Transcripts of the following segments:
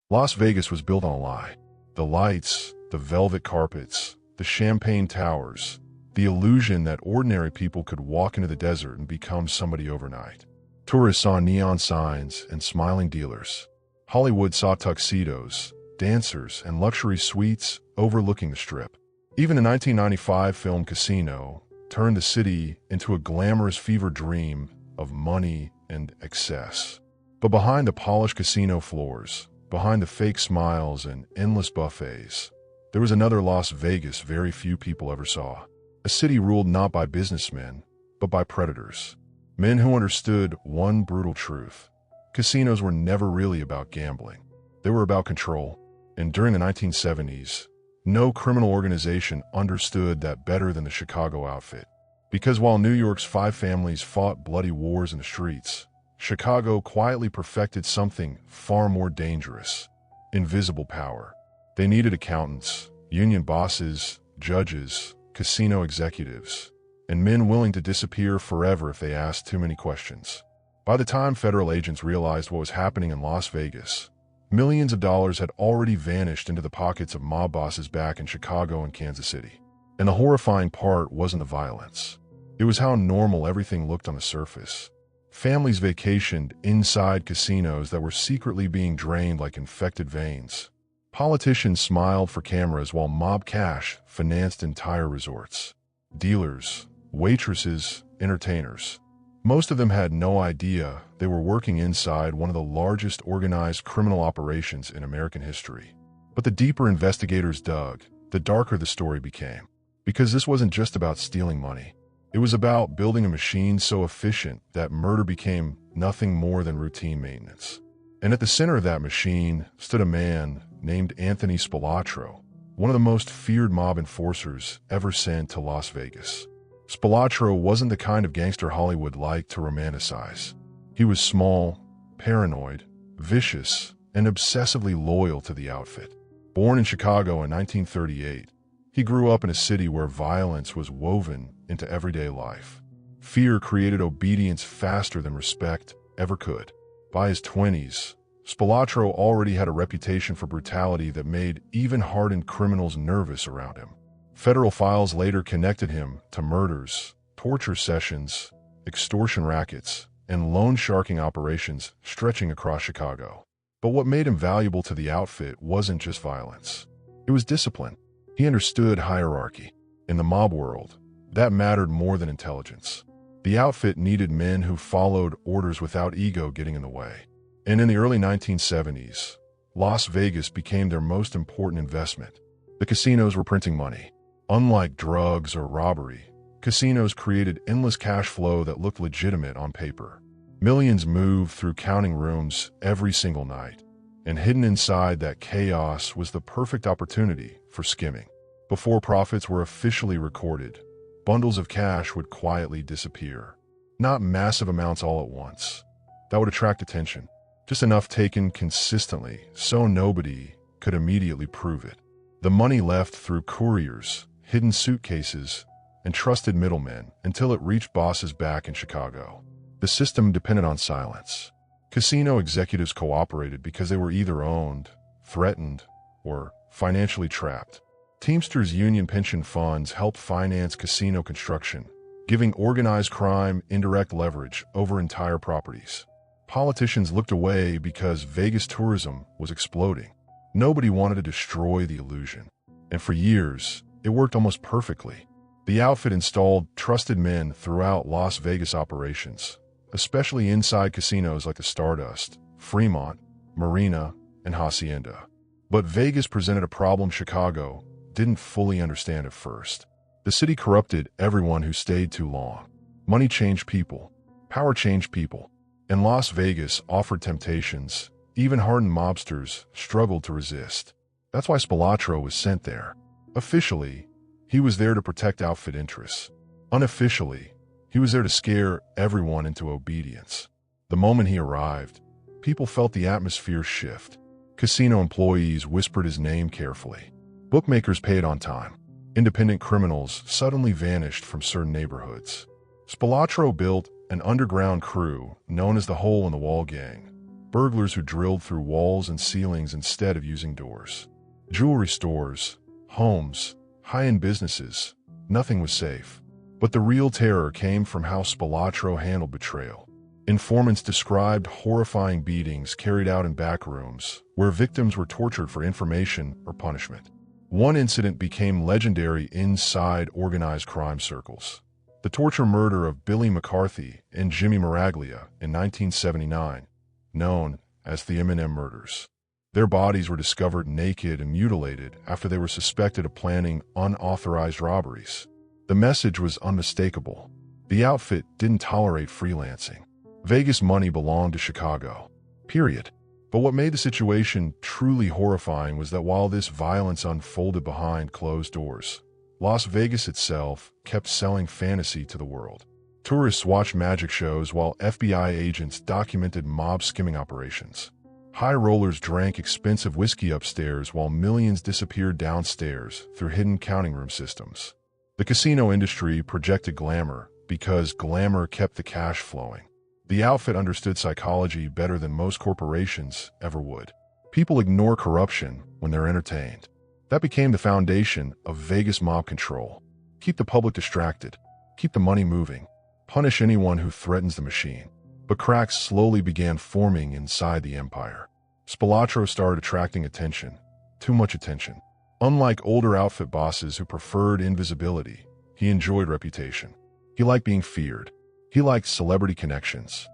Las Vegas was built on a lie. The lights, the velvet carpets, the champagne towers, the illusion that ordinary people could walk into the desert and become somebody overnight. Tourists saw neon signs and smiling dealers. Hollywood saw tuxedos, dancers, and luxury suites overlooking the Strip. Even the 1995 film Casino turned the city into a glamorous fever dream of money and excess. But behind the polished casino floors, behind the fake smiles and endless buffets, there was another Las Vegas very few people ever saw. A city ruled not by businessmen, but by predators. Men who understood one brutal truth. Casinos were never really about gambling. They were about control. And during the 1970s, no criminal organization understood that better than the Chicago outfit. Because while New York's five families fought bloody wars in the streets, Chicago quietly perfected something far more dangerous: invisible power. They needed accountants, union bosses, judges, casino executives, and men willing to disappear forever if they asked too many questions. By the time federal agents realized what was happening in Las Vegas, millions of dollars had already vanished into the pockets of mob bosses back in Chicago and Kansas City. And the horrifying part wasn't the violence. It was how normal everything looked on the surface. Families vacationed inside casinos that were secretly being drained like infected veins. Politicians smiled for cameras while mob cash financed entire resorts. Dealers, waitresses, entertainers. Most of them had no idea they were working inside one of the largest organized criminal operations in American history. But the deeper investigators dug, the darker the story became. Because this wasn't just about stealing money. It was about building a machine so efficient that murder became nothing more than routine maintenance. And at the center of that machine stood a man named Anthony Spilatro, one of the most feared mob enforcers ever sent to Las Vegas. Spilatro wasn't the kind of gangster Hollywood liked to romanticize. He was small, paranoid, vicious, and obsessively loyal to the outfit. Born in Chicago in 1938, he grew up in a city where violence was woven into everyday life. Fear created obedience faster than respect ever could. By his 20s, Spilatro already had a reputation for brutality that made even hardened criminals nervous around him. Federal files later connected him to murders, torture sessions, extortion rackets, and loan sharking operations stretching across Chicago. But what made him valuable to the outfit wasn't just violence. It was discipline. He understood hierarchy. In the mob world, that mattered more than intelligence. The outfit needed men who followed orders without ego getting in the way. And in the early 1970s, Las Vegas became their most important investment. The casinos were printing money. Unlike drugs or robbery, casinos created endless cash flow that looked legitimate on paper. Millions moved through counting rooms every single night, and hidden inside that chaos was the perfect opportunity for skimming. Before profits were officially recorded, bundles of cash would quietly disappear. Not massive amounts all at once. That would attract attention. Just enough taken consistently so nobody could immediately prove it. The money left through couriers, hidden suitcases, and trusted middlemen until it reached bosses back in Chicago. The system depended on silence. Casino executives cooperated because they were either owned, threatened, or financially trapped. Teamsters union pension funds helped finance casino construction, giving organized crime indirect leverage over entire properties. Politicians looked away because Vegas tourism was exploding. Nobody wanted to destroy the illusion. And for years, it worked almost perfectly. The outfit installed trusted men throughout Las Vegas operations, especially inside casinos like the Stardust, Fremont, Marina, and Hacienda. But Vegas presented a problem Chicago didn't fully understand at first. The city corrupted everyone who stayed too long. Money changed people. Power changed people. And Las Vegas offered temptations. Even hardened mobsters struggled to resist. That's why Spilatro was sent there. Officially, he was there to protect outfit interests. Unofficially, he was there to scare everyone into obedience. The moment he arrived, people felt the atmosphere shift. Casino employees whispered his name carefully. Bookmakers paid on time. Independent criminals suddenly vanished from certain neighborhoods. Spilatro built an underground crew known as the Hole-in-the-Wall Gang. burglars who drilled through walls and ceilings instead of using doors. Jewelry stores, homes, high-end businesses, nothing was safe. But the real terror came from how Spalatro handled betrayal. Informants described horrifying beatings carried out in back rooms, where victims were tortured for information or punishment. One incident became legendary inside organized crime circles: the torture murder of Billy McCarthy and Jimmy Miraglia in 1979, known as the M&M murders. Their bodies were discovered naked and mutilated after they were suspected of planning unauthorized robberies. The message was unmistakable. The outfit didn't tolerate freelancing. Vegas money belonged to Chicago. Period. But what made the situation truly horrifying was that while this violence unfolded behind closed doors, Las Vegas itself kept selling fantasy to the world. Tourists watched magic shows while FBI agents documented mob skimming operations. High rollers drank expensive whiskey upstairs while millions disappeared downstairs through hidden counting room systems. The casino industry projected glamour because glamour kept the cash flowing. The outfit understood psychology better than most corporations ever would. People ignore corruption when they're entertained. That became the foundation of Vegas mob control. Keep the public distracted. Keep the money moving. Punish anyone who threatens the machine. But cracks slowly began forming inside the empire. Spalatro started attracting attention. Too much attention. Unlike older outfit bosses who preferred invisibility, he enjoyed reputation. He liked being feared. He liked celebrity connections.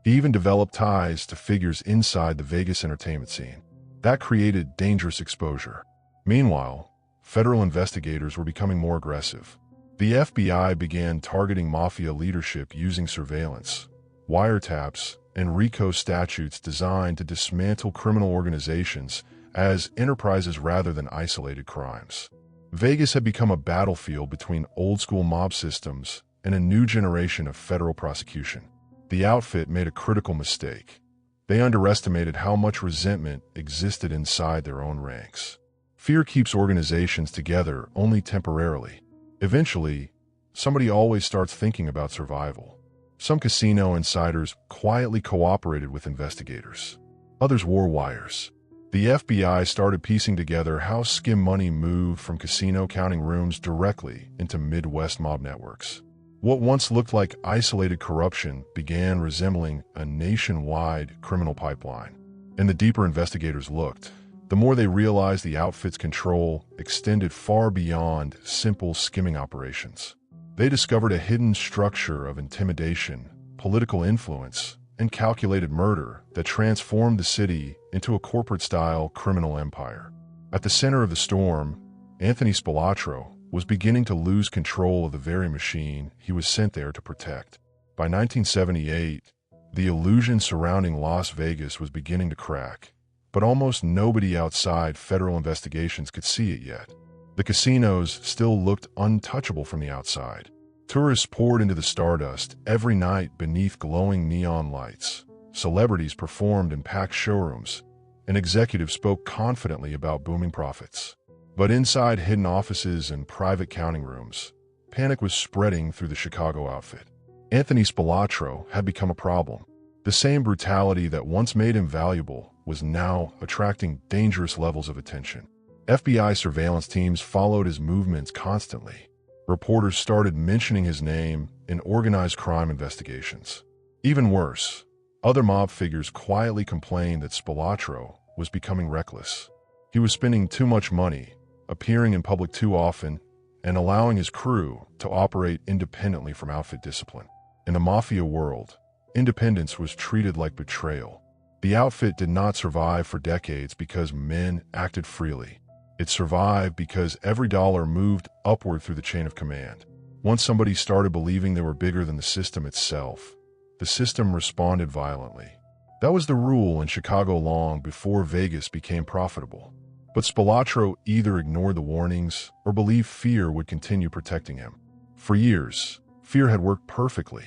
He even developed ties to figures inside the Vegas entertainment scene. That created dangerous exposure. Meanwhile, federal investigators were becoming more aggressive. The FBI began targeting mafia leadership using surveillance, wiretaps, and RICO statutes designed to dismantle criminal organizations as enterprises rather than isolated crimes. Vegas had become a battlefield between old-school mob systems and a new generation of federal prosecution. The outfit made a critical mistake. They underestimated how much resentment existed inside their own ranks. Fear keeps organizations together only temporarily. Eventually, somebody always starts thinking about survival. Some casino insiders quietly cooperated with investigators. Others wore wires. The FBI started piecing together how skim money moved from casino counting rooms directly into Midwest mob networks. What once looked like isolated corruption began resembling a nationwide criminal pipeline. And the deeper investigators looked, the more they realized the outfit's control extended far beyond simple skimming operations. They discovered a hidden structure of intimidation, political influence, and calculated murder that transformed the city into a corporate-style criminal empire. At the center of the storm, Anthony Spalatro was beginning to lose control of the very machine he was sent there to protect. By 1978, the illusion surrounding Las Vegas was beginning to crack, but almost nobody outside federal investigations could see it yet. The casinos still looked untouchable from the outside. Tourists poured into the stardust every night beneath glowing neon lights. Celebrities performed in packed showrooms, and executives spoke confidently about booming profits. But inside hidden offices and private counting rooms, panic was spreading through the Chicago outfit. Anthony Spalatro had become a problem. The same brutality that once made him valuable was now attracting dangerous levels of attention. FBI surveillance teams followed his movements constantly. Reporters started mentioning his name in organized crime investigations. Even worse, other mob figures quietly complained that Spalatro was becoming reckless. He was spending too much money, appearing in public too often, and allowing his crew to operate independently from outfit discipline. In the mafia world, independence was treated like betrayal. The outfit did not survive for decades because men acted freely. It survived because every dollar moved upward through the chain of command. Once somebody started believing they were bigger than the system itself, the system responded violently. That was the rule in Chicago long before Vegas became profitable. But Spalatro either ignored the warnings or believed fear would continue protecting him. For years, fear had worked perfectly.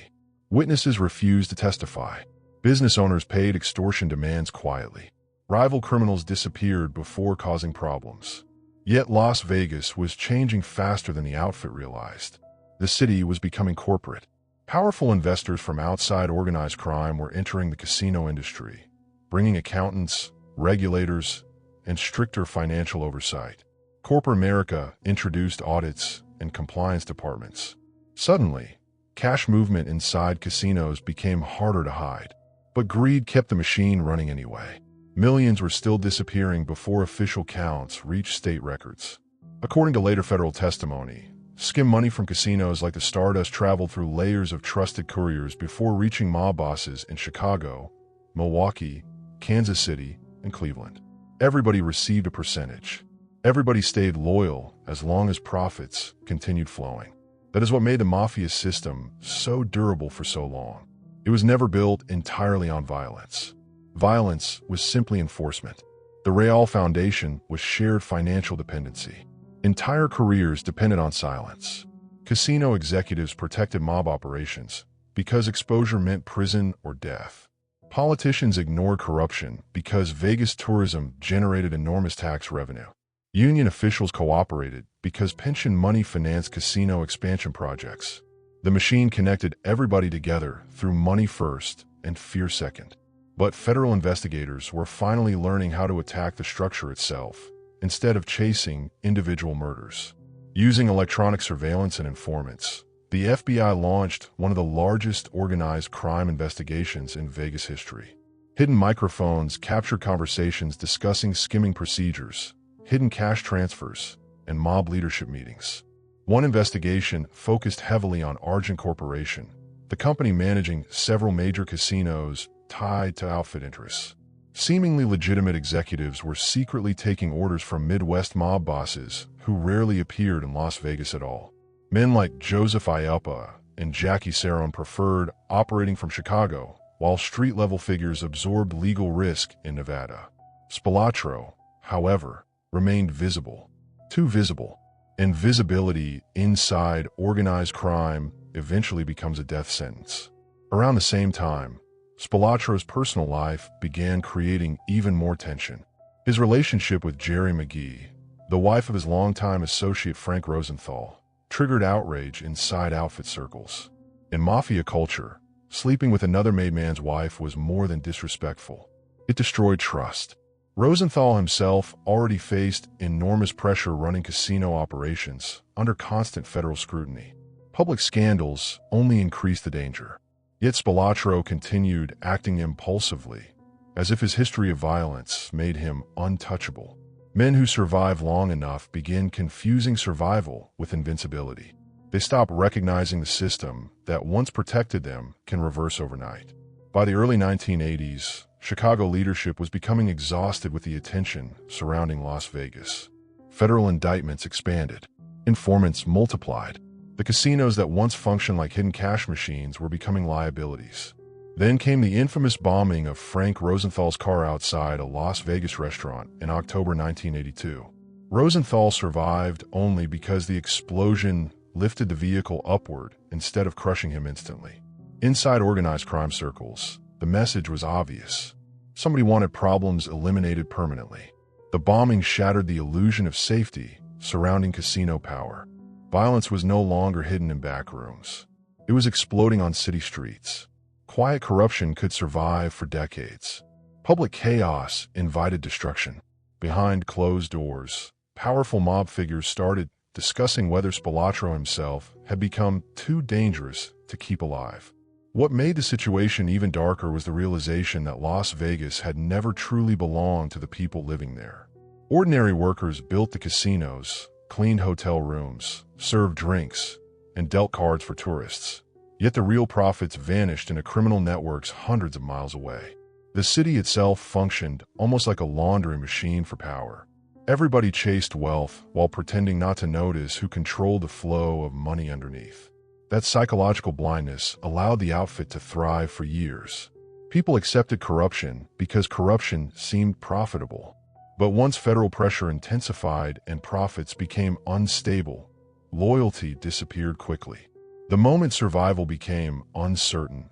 Witnesses refused to testify. Business owners paid extortion demands quietly. Rival criminals disappeared before causing problems. Yet Las Vegas was changing faster than the outfit realized. The city was becoming corporate. Powerful investors from outside organized crime were entering the casino industry, bringing accountants, regulators, and stricter financial oversight. Corporate America introduced audits and compliance departments. Suddenly, cash movement inside casinos became harder to hide. But greed kept the machine running anyway. Millions were still disappearing before official counts reached state records. According to later federal testimony, skim money from casinos like the Stardust traveled through layers of trusted couriers before reaching mob bosses in Chicago, Milwaukee, Kansas City, and Cleveland. Everybody received a percentage. Everybody stayed loyal as long as profits continued flowing. That is what made the mafia system so durable for so long. It was never built entirely on violence. Violence was simply enforcement. The real foundation was shared financial dependency. Entire careers depended on silence. Casino executives protected mob operations because exposure meant prison or death. Politicians ignored corruption because Vegas tourism generated enormous tax revenue. Union officials cooperated because pension money financed casino expansion projects. The machine connected everybody together through money first and fear second. But federal investigators were finally learning how to attack the structure itself, instead of chasing individual murders. Using electronic surveillance and informants, the FBI launched one of the largest organized crime investigations in Vegas history. Hidden microphones captured conversations discussing skimming procedures, hidden cash transfers, and mob leadership meetings. One investigation focused heavily on Argent Corporation, the company managing several major casinos tied to outfit interests. Seemingly legitimate executives were secretly taking orders from Midwest mob bosses who rarely appeared in Las Vegas at all. Men like Joseph Iappa and Jackie Cerrone preferred operating from Chicago, while street-level figures absorbed legal risk in Nevada. Spilatro, however, remained visible. Too visible. And visibility inside organized crime eventually becomes a death sentence. Around the same time, Spilatro's personal life began creating even more tension. His relationship with Jerry McGee, the wife of his longtime associate Frank Rosenthal, triggered outrage inside outfit circles. In mafia culture, sleeping with another made man's wife was more than disrespectful. It destroyed trust. Rosenthal himself already faced enormous pressure running casino operations under constant federal scrutiny. Public scandals only increased the danger. Yet Spilatro continued acting impulsively, as if his history of violence made him untouchable. Men who survive long enough begin confusing survival with invincibility. They stop recognizing the system that once protected them can reverse overnight. By the early 1980s, Chicago leadership was becoming exhausted with the attention surrounding Las Vegas. Federal indictments expanded. Informants multiplied. The casinos that once functioned like hidden cash machines were becoming liabilities. Then came the infamous bombing of Frank Rosenthal's car outside a Las Vegas restaurant in October 1982. Rosenthal survived only because the explosion lifted the vehicle upward instead of crushing him instantly. Inside organized crime circles, the message was obvious. Somebody wanted problems eliminated permanently. The bombing shattered the illusion of safety surrounding casino power. Violence was no longer hidden in back rooms. It was exploding on city streets. Quiet corruption could survive for decades. Public chaos invited destruction. Behind closed doors, powerful mob figures started discussing whether Spilatro himself had become too dangerous to keep alive. What made the situation even darker was the realization that Las Vegas had never truly belonged to the people living there. Ordinary workers built the casinos, cleaned hotel rooms, served drinks, and dealt cards for tourists. Yet the real profits vanished into criminal networks hundreds of miles away. The city itself functioned almost like a laundry machine for power. Everybody chased wealth while pretending not to notice who controlled the flow of money underneath. That psychological blindness allowed the outfit to thrive for years. People accepted corruption because corruption seemed profitable. But once federal pressure intensified and profits became unstable, loyalty disappeared quickly. The moment survival became uncertain,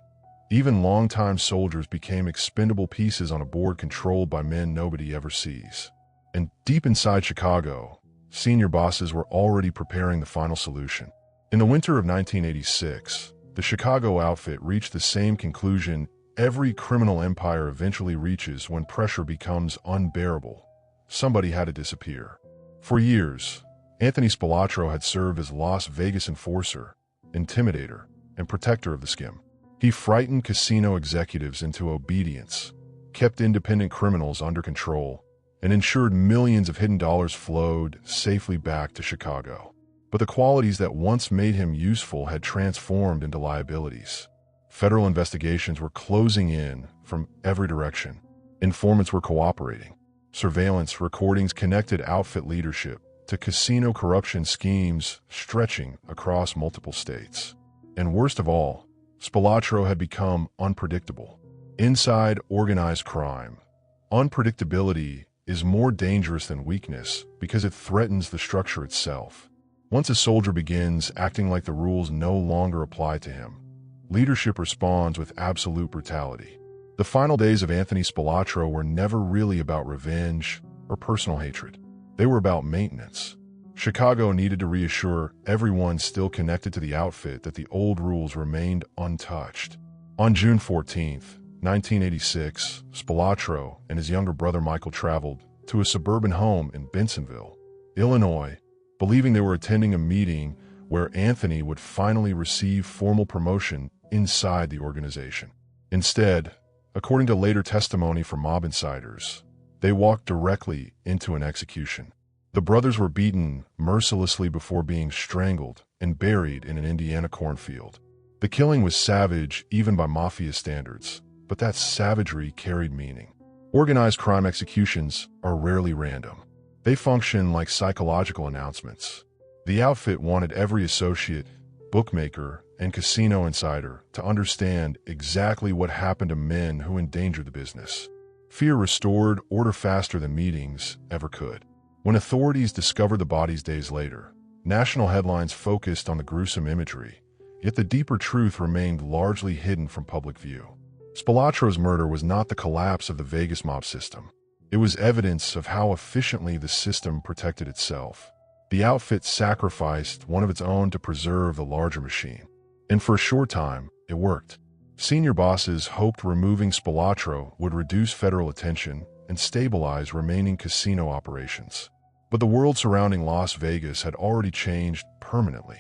even longtime soldiers became expendable pieces on a board controlled by men nobody ever sees. And deep inside Chicago, senior bosses were already preparing the final solution. In the winter of 1986, the Chicago outfit reached the same conclusion every criminal empire eventually reaches when pressure becomes unbearable, somebody had to disappear. For years, Anthony Spilatro had served as Las Vegas enforcer, intimidator, and protector of the skim. He frightened casino executives into obedience, kept independent criminals under control, and ensured millions of hidden dollars flowed safely back to Chicago. But the qualities that once made him useful had transformed into liabilities. Federal investigations were closing in from every direction. Informants were cooperating. Surveillance recordings connected outfit leadership to casino corruption schemes stretching across multiple states. And worst of all, Spilatro had become unpredictable. Inside organized crime, unpredictability is more dangerous than weakness because it threatens the structure itself. Once a soldier begins acting like the rules no longer apply to him, leadership responds with absolute brutality. The final days of Anthony Spilatro were never really about revenge or personal hatred. They were about maintenance. Chicago needed to reassure everyone still connected to the outfit that the old rules remained untouched. On June 14, 1986, Spilatro and his younger brother Michael traveled to a suburban home in Bensonville, Illinois, believing they were attending a meeting where Anthony would finally receive formal promotion inside the organization. Instead, according to later testimony from mob insiders, they walked directly into an execution. The brothers were beaten mercilessly before being strangled and buried in an Indiana cornfield. The killing was savage even by mafia standards, but that savagery carried meaning. Organized crime executions are rarely random. They function like psychological announcements. The outfit wanted every associate, bookmaker, and casino insider to understand exactly what happened to men who endangered the business. Fear restored order faster than meetings ever could. When authorities discovered the bodies days later, national headlines focused on the gruesome imagery, yet the deeper truth remained largely hidden from public view. Spilatro's murder was not the collapse of the Vegas mob system. It was evidence of how efficiently the system protected itself. The outfit sacrificed one of its own to preserve the larger machine. And for a short time, it worked. Senior bosses hoped removing Spilatro would reduce federal attention and stabilize remaining casino operations. But the world surrounding Las Vegas had already changed permanently.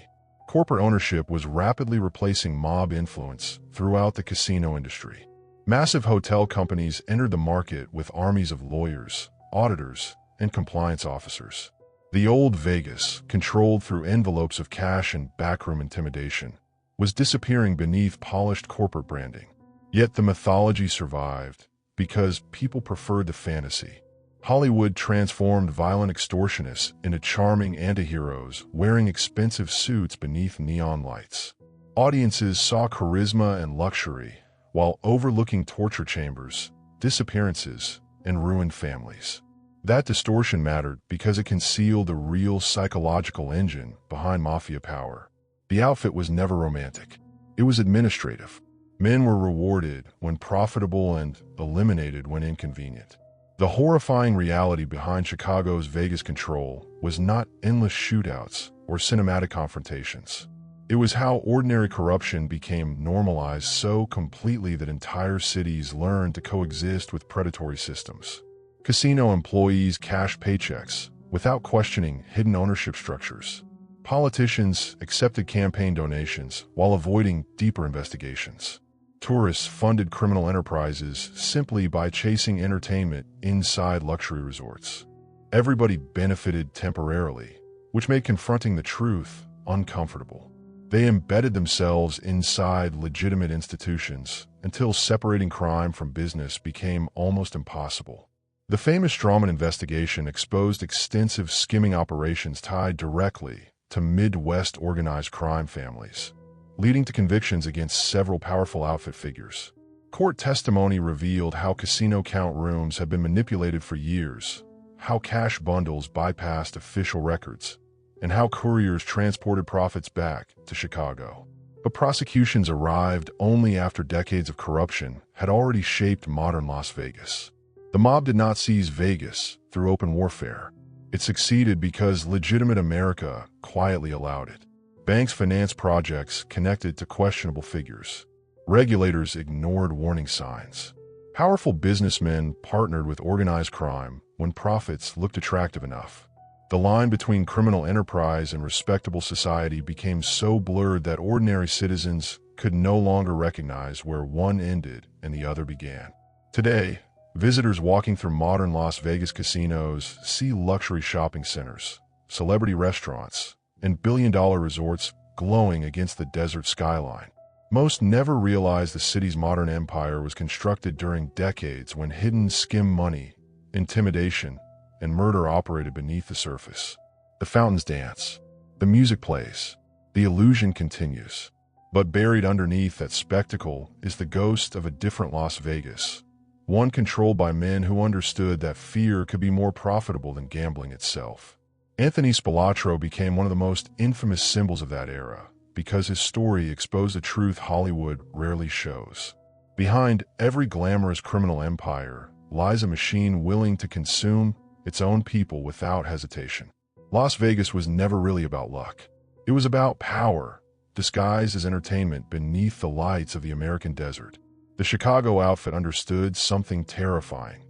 Corporate ownership was rapidly replacing mob influence throughout the casino industry. Massive hotel companies entered the market with armies of lawyers, auditors, and compliance officers. The old Vegas, controlled through envelopes of cash and backroom intimidation, was disappearing beneath polished corporate branding. Yet the mythology survived because people preferred the fantasy. Hollywood transformed violent extortionists into charming antiheroes wearing expensive suits beneath neon lights. Audiences saw charisma and luxury while overlooking torture chambers, disappearances, and ruined families. That distortion mattered because it concealed the real psychological engine behind mafia power. The outfit was never romantic. It was administrative. Men were rewarded when profitable and eliminated when inconvenient. The horrifying reality behind Chicago's Vegas control was not endless shootouts or cinematic confrontations. It was how ordinary corruption became normalized so completely that entire cities learned to coexist with predatory systems. Casino employees cashed paychecks without questioning hidden ownership structures. Politicians accepted campaign donations while avoiding deeper investigations. Tourists funded criminal enterprises simply by chasing entertainment inside luxury resorts. Everybody benefited temporarily, which made confronting the truth uncomfortable. They embedded themselves inside legitimate institutions until separating crime from business became almost impossible. The famous Strawman investigation exposed extensive skimming operations tied directly to Midwest organized crime families, leading to convictions against several powerful outfit figures. Court testimony revealed how casino count rooms had been manipulated for years, how cash bundles bypassed official records, and how couriers transported profits back to Chicago. But prosecutions arrived only after decades of corruption had already shaped modern Las Vegas. The mob did not seize Vegas through open warfare. It succeeded because legitimate America quietly allowed it. Banks financed projects connected to questionable figures. Regulators ignored warning signs. Powerful businessmen partnered with organized crime when profits looked attractive enough. The line between criminal enterprise and respectable society became so blurred that ordinary citizens could no longer recognize where one ended and the other began. Today, visitors walking through modern Las Vegas casinos see luxury shopping centers, celebrity restaurants, and billion-dollar resorts glowing against the desert skyline. Most never realized the city's modern empire was constructed during decades when hidden skim money, intimidation, and murder operated beneath the surface. The fountains dance, the music plays, the illusion continues. But buried underneath that spectacle is the ghost of a different Las Vegas, one controlled by men who understood that fear could be more profitable than gambling itself. Anthony Spilatro became one of the most infamous symbols of that era because his story exposed a truth Hollywood rarely shows. Behind every glamorous criminal empire lies a machine willing to consume its own people without hesitation. Las Vegas was never really about luck. It was about power, disguised as entertainment beneath the lights of the American desert. The Chicago outfit understood something terrifying.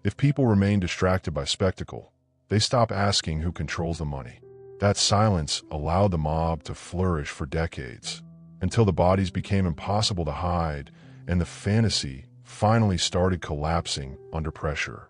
If people remain distracted by spectacle, they stop asking who controls the money. That silence allowed the mob to flourish for decades, until the bodies became impossible to hide and the fantasy finally started collapsing under pressure.